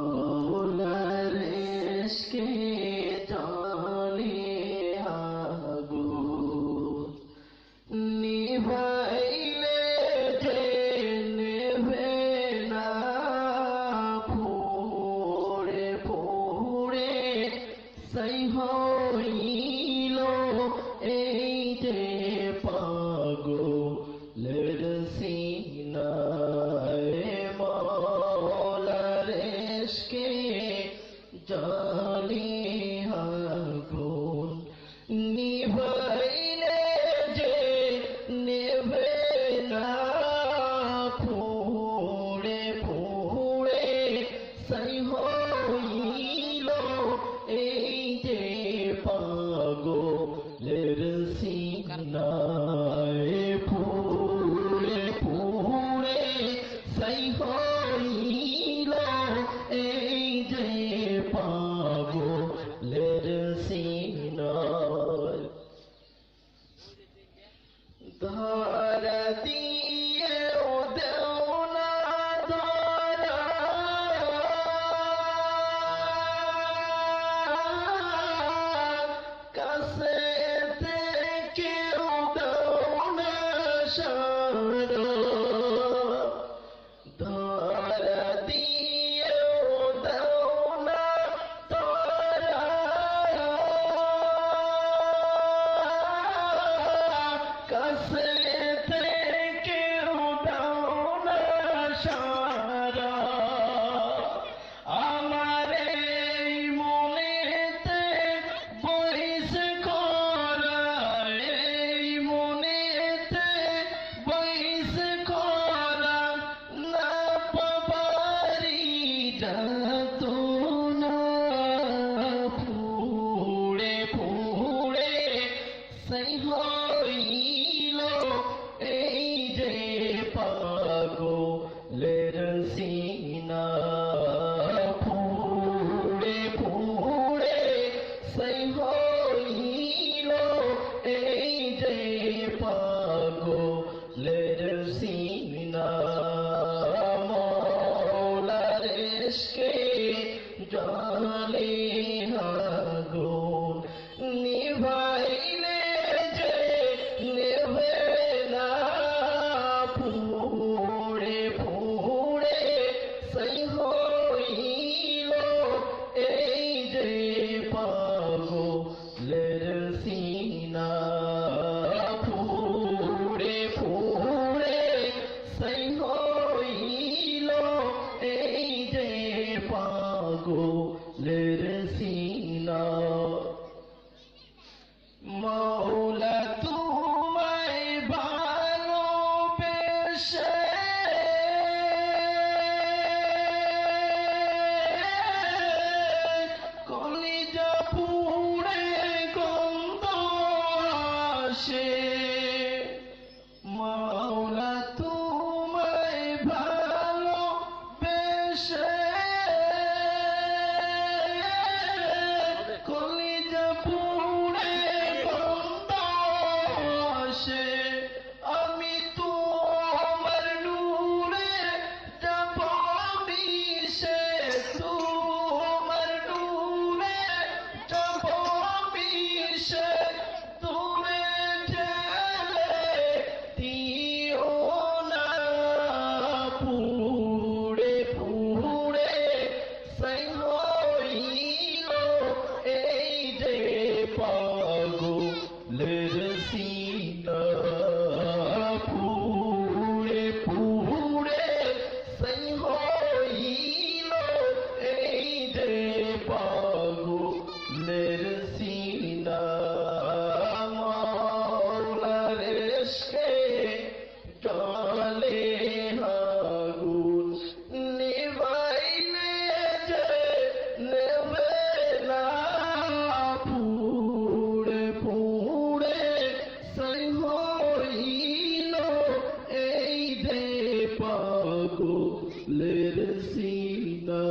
মৌলার ইশকে জানে আগুন নিভাইলে যে নেবে না পুড়ে পুড়ে সেই হইল এই যে পাগলের সিনায় মৌলার ইশকে জানে আগুন নিভাইলে যে নেবে না পুড়ে পুড়ে সেই হইল এই যে পাগলের সিনায় পুড়ে পুড়ে সেই হইল এই যে পাগলের সিনায় ধরা দিয়ে দেও না ধরা কাছে থেকে দেও না সারা ধরা দিয়ে দেও না ধরা কাছে থেকে দাও না সারা আমার এই মনেতে বইস করা এই মনেতে বইস করা না পাবারি যাত না পুড়ে পুড়ে সেই হইল এই যে পাগলের সিনা পুড়ে পুড়ে সেই হইল এই যে পাগলের সিনা মৌলার ইশকে জালে আগুন নিভাইলে যে নেবে না পুড়ে পুড়ে সেই হইল এই যে পাগলের সিনা পুড়ে পুড়ে সেই হইল এই যে পাগলের সিনা মৌলা তোমায় ভালোবেসে কলিজা পুড়ে গন্ধ আসে মৌলা তোমায় ভালোবেসে কলিজা পুড়ে গন্ধ আসে আমি তোমার নূরে যাব মিশে তোমার নূরে যাব মিশে তুমি ঠেলে দিও না পুড়ে পুড়ে সেই হইল এই যে পাগলের সিনা পুড়ে পুড়ে সেই হইল এই যে পাগলের সিনা মৌলার ইশকে জালে আগুন নিভাইলে যে নেবে না পুড়ে পুড়ে সেই হইল এই যে পাগলের সিনা